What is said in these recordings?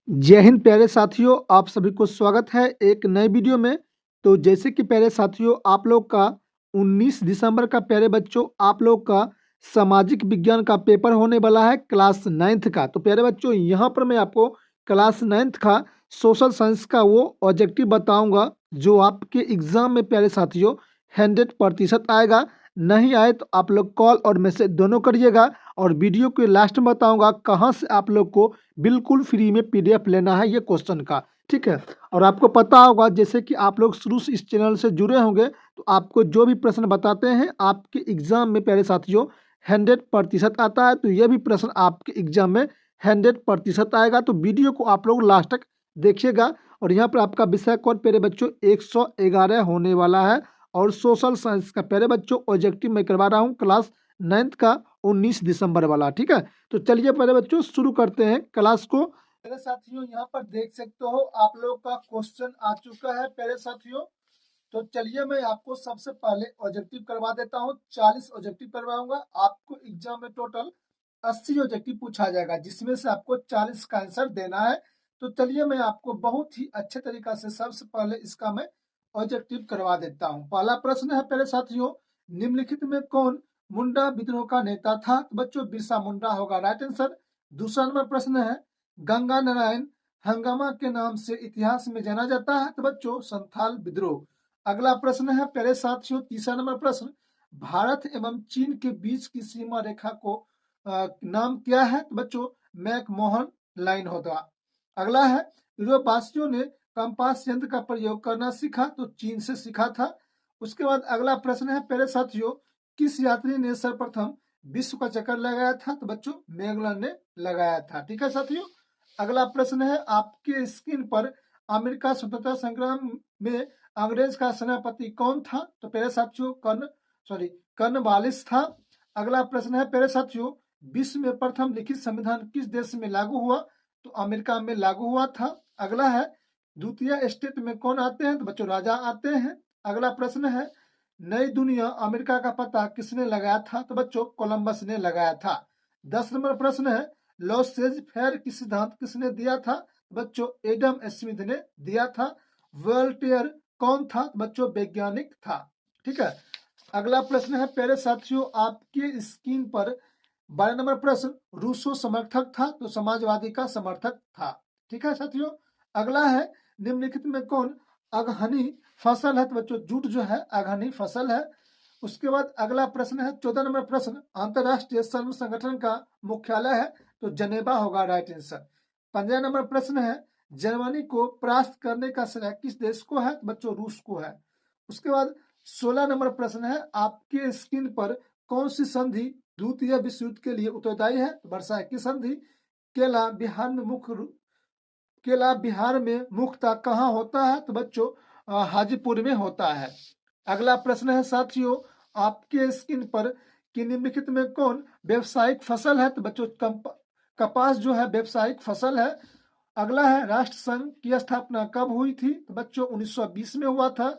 जय हिंद प्यारे साथियों, आप सभी को स्वागत है एक नए वीडियो में। तो जैसे कि प्यारे साथियों, आप लोग का 19 दिसंबर का प्यारे बच्चों आप लोग का सामाजिक विज्ञान का पेपर होने वाला है क्लास 9th का। तो प्यारे बच्चों यहाँ पर मैं आपको क्लास 9th का सोशल साइंस का वो ऑब्जेक्टिव बताऊंगा जो आपके एग्जाम में प्यारे साथियों 100% आएगा। नहीं आए तो आप लोग कॉल और मैसेज दोनों करिएगा, और वीडियो के लास्ट में बताऊंगा कहाँ से आप लोग को बिल्कुल फ्री में पीडीएफ लेना है ये क्वेश्चन का। ठीक है, और आपको पता होगा जैसे कि आप लोग शुरू से इस चैनल से जुड़े होंगे तो आपको जो भी प्रश्न बताते हैं आपके एग्जाम में प्यारे साथियों 100% आता है। तो ये भी प्रश्न आपके एग्जाम में 100% आएगा। तो वीडियो को आप लोग लास्ट तक देखिएगा। और यहाँ पर आपका विषय कोड प्यारे बच्चों 111 होने वाला है, और सोशल साइंस का प्यारे बच्चों ऑब्जेक्टिव मैं करवा रहा हूँ क्लास 9th का 19 दिसंबर वाला। ठीक है, तो चलिए पहले बच्चों शुरू करते हैं क्लास को। पहले साथियों यहाँ पर देख सकते हो आप लोग का क्वेश्चन आ चुका है पहले साथियों। तो चलिए मैं आपको सबसे पहले ऑब्जेक्टिव करवा देता हूँ। 40 ऑब्जेक्टिव करवाऊंगा आपको। एग्जाम में टोटल 80 ऑब्जेक्टिव पूछा जाएगा जिसमें से आपको 40 का आंसर देना है। तो चलिए मैं आपको बहुत ही अच्छे तरीका से सबसे पहले इसका मैं ऑब्जेक्टिव करवा देता हूँ। पहला प्रश्न है पहले साथियों, निम्नलिखित में कौन मुंडा विद्रोह का नेता था? तो बच्चों बिरसा मुंडा होगा राइट आंसर। दूसरा नंबर प्रश्न है, गंगा नारायण हंगामा के नाम से इतिहास में जाना जाता है? तो बच्चों संथाल विद्रोह। अगला प्रश्न है प्यारे साथियों, तीसरा नंबर प्रश्न, भारत एवं चीन के बीच की सीमा रेखा को नाम क्या है? तो बच्चों मैकमोहन लाइन होगा। अगला है, यूरोपवासियों ने कंपास यंत्र का प्रयोग करना सीखा? तो चीन से सीखा था। उसके बाद अगला प्रश्न है प्यारे साथियों, किस यात्री ने सर्वप्रथम विश्व का चक्कर लगाया था? तो बच्चों मैगलन ने लगाया था। ठीक है साथियों, अगला प्रश्न है आपके स्क्रीन पर, अमेरिका स्वतंत्रता संग्राम में अंग्रेज का सेनापति कौन था? तो प्यारे साथियों कर्नवालिस था। अगला प्रश्न है प्यारे साथियों, विश्व में प्रथम लिखित संविधान किस देश में लागू हुआ? तो अमेरिका में लागू हुआ था। अगला है, द्वितीय स्टेट में कौन आते हैं? तो बच्चों राजा आते हैं। अगला प्रश्न है, नई दुनिया अमेरिका का पता किसने लगाया था? तो बच्चों कोलंबस ने लगाया था। 10 नंबर प्रश्न है, लॉसेज फेयर की सिद्धांत किसने दिया था? बच्चों एडम स्मिथ ने दिया था। वोल्टेयर कौन था? बच्चों वैज्ञानिक था। ठीक है, अगला प्रश्न है प्यारे साथियों आपके स्क्रीन पर 12 नंबर प्रश्न, रूसो समर्थक था? तो समाजवादी का समर्थक था। ठीक है साथियों, अगला है, निम्नलिखित में कौन अगहनी फसल है? तो बच्चों जूट जो है अगहनी फसल है। उसके बाद अगला प्रश्न है 14 नंबर प्रश्न, अंतरराष्ट्रीय श्रम संगठन का मुख्यालय है? तो जनेवा होगा राइट आंसर। 15 नंबर प्रश्न है, जर्मनी को परास्त करने का श्रेय किस देश को है? तो बच्चों रूस को है। उसके बाद 16 नंबर प्रश्न है, आपके स्क्रीन पर कौन सी संधि द्वितीय विश्व युद्ध के लिए उत्तरदायी है? तो वर्साई की संधि। केला बिहार में केला बिहार में मुख्यतः कहाँ होता है? तो बच्चों हाजीपुर में होता है। अगला प्रश्न है साथियों आपके स्क्रीन पर, कि निम्नलिखित में कौन व्यावसायिक फसल है? तो बच्चों कपास जो है व्यावसायिक फसल है। अगला है, राष्ट्र संघ की स्थापना कब हुई थी? तो बच्चों 1920 में हुआ था।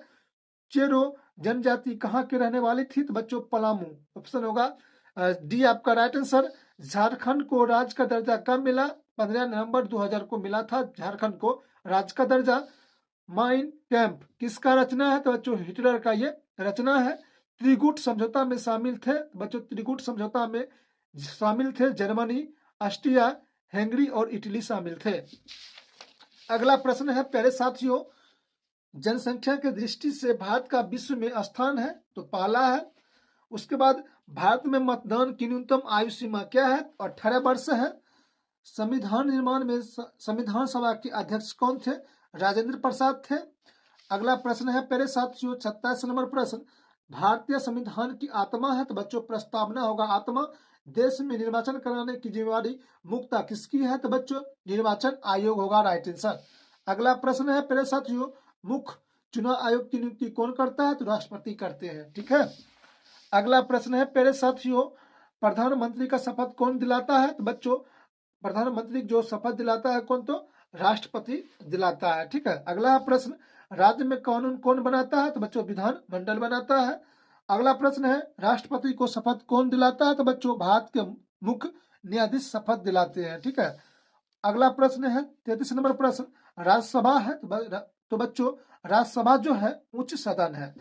चेरो जनजाति कहाँ के रहने वाली थी? तो बच्चों पलामू। ऑप्शन होगा डी आपका राइट आंसर। झारखंड को राज्य का दर्जा कब मिला? 15 नवंबर 2000 को मिला था झारखंड को राज्य का दर्जा। माइन कैंप किसका रचना है? तो बच्चों हिटलर का ये रचना है। त्रिगुट समझौता में शामिल थे? बच्चों त्रिगुट समझौता में शामिल थे जर्मनी, ऑस्ट्रिया, हंगरी और इटली शामिल थे। अगला प्रश्न है प्यारे साथियों, जनसंख्या की दृष्टि से भारत का विश्व में स्थान है? तो पहला है। उसके बाद भारत में मतदान की न्यूनतम आयु सीमा क्या है? 18 वर्ष है। संविधान निर्माण में संविधान सभा के अध्यक्ष कौन थे? राजेंद्र प्रसाद थे। अगला प्रश्न है प्यारे साथियों 27 नंबर प्रश्न, भारतीय संविधान की आत्मा है? तो बच्चों प्रस्तावना होगा आत्मा। देश में निर्वाचन कराने की जिम्मेवारी मुख्यतः किसकी है? तो बच्चों निर्वाचन आयोग होगा राइट आंसर। अगला प्रश्न है प्यारे साथियों, मुख्य चुनाव आयोग की नियुक्ति कौन करता है? तो राष्ट्रपति करते हैं। ठीक है, अगला प्रश्न है प्यारे साथियों, प्रधानमंत्री का शपथ कौन दिलाता है? तो बच्चों प्रधानमंत्री जो शपथ दिलाता है कौन? तो राष्ट्रपति दिलाता है। ठीक है, अगला प्रश्न, राज्य में कानून कौन बनाता है? तो बच्चों विधान मंडल बनाता है। अगला प्रश्न है, राष्ट्रपति को शपथ कौन दिलाता है? तो बच्चों भारत के मुख्य न्यायाधीश शपथ दिलाते हैं। ठीक है, अगला प्रश्न है 33 नंबर प्रश्न, राज्यसभा है तो बच्चों राज्यसभा जो है उच्च सदन है।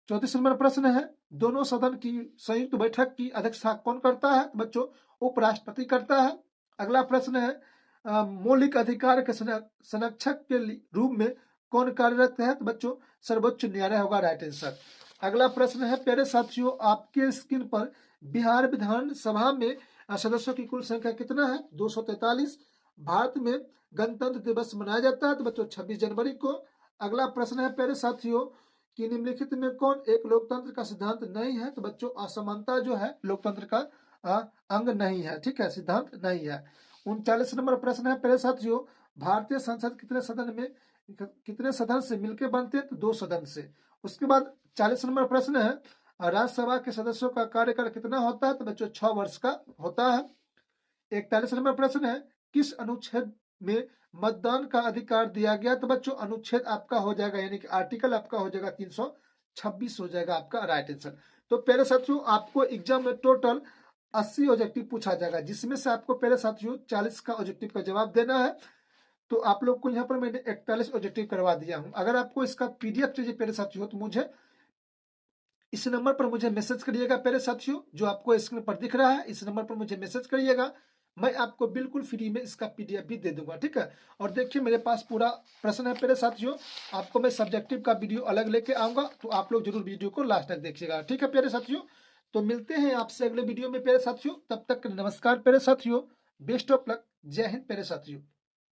34 नंबर प्रश्न है, दोनों सदन की संयुक्त बैठक की अध्यक्षता कौन करता है? तो बच्चों उपराष्ट्रपति करता है। अगला प्रश्न है, मौलिक अधिकार के संरक्षक के रूप में कौन कार्यरत है? तो बच्चों सर्वोच्च न्यायालय होगा, राइट आंसर। अगला प्रश्न है, प्यारे साथियों आपके स्क्रीन पर बिहार विधानसभा में सदस्यों की कुल संख्या कितना है? 243। भारत में गणतंत्र दिवस मनाया जाता है तो बच्चों 26 जनवरी को। अगला प्रश्न है, प्यारे साथियों कि निम्नलिखित में कौन एक लोकतंत्र का सिद्धांत नहीं है? तो बच्चों असमानता जो है लोकतंत्र का अंग नहीं है, ठीक है, सिद्धांत नहीं है। 39 नंबर प्रश्न है, प्यारे साथियों भारतीय संसद कितने सदन से मिलकर बनते हैं? तो 2 सदन से। उसके बाद 40 नंबर प्रश्न है, राज्यसभा के सदस्यों का कार्यकाल कितना होता है? तो बच्चों 6 वर्ष का होता है। 41 नंबर प्रश्न है, किस अनुच्छेद में मतदान का अधिकार दिया गया? तो बच्चों अनुच्छेद आपका हो जाएगा, यानी कि आर्टिकल आपका हो जाएगा 326 हो जाएगा आपका, राइट आंसर। तो प्यारे साथियों आपको एग्जाम में टोटल 80 ऑब्जेक्टिव पूछा जाएगा, जिसमें से आपको प्यारे साथियों 40 का ऑब्जेक्टिव का जवाब देना है। तो आप लोग को यहाँ पर मैंने 41 ऑब्जेक्टिव करवा दिया हूँ। अगर आपको इसका पीडीएफ चाहिए प्यारे साथियों तो मुझे इस नंबर पर मुझे मैसेज करिएगा प्यारे साथियों, जो आपको स्क्रीन पर दिख रहा है इस नंबर पर मुझे मैसेज करिएगा, मैं आपको बिल्कुल फ्री में इसका पीडीएफ भी दे दूंगा, ठीक है। और देखिए मेरे पास पूरा प्रश्न है प्यारे साथियों, आपको मैं सब्जेक्टिव का वीडियो अलग लेके आऊंगा, तो आप लोग जरूर वीडियो को लास्ट तक देखिएगा, ठीक है प्यारे साथियों। तो मिलते हैं आपसे अगले वीडियो में प्यारे साथियों, तब तक नमस्कार प्यारे साथियों, बेस्ट ऑफ लक, जय हिंद प्यारे साथियों।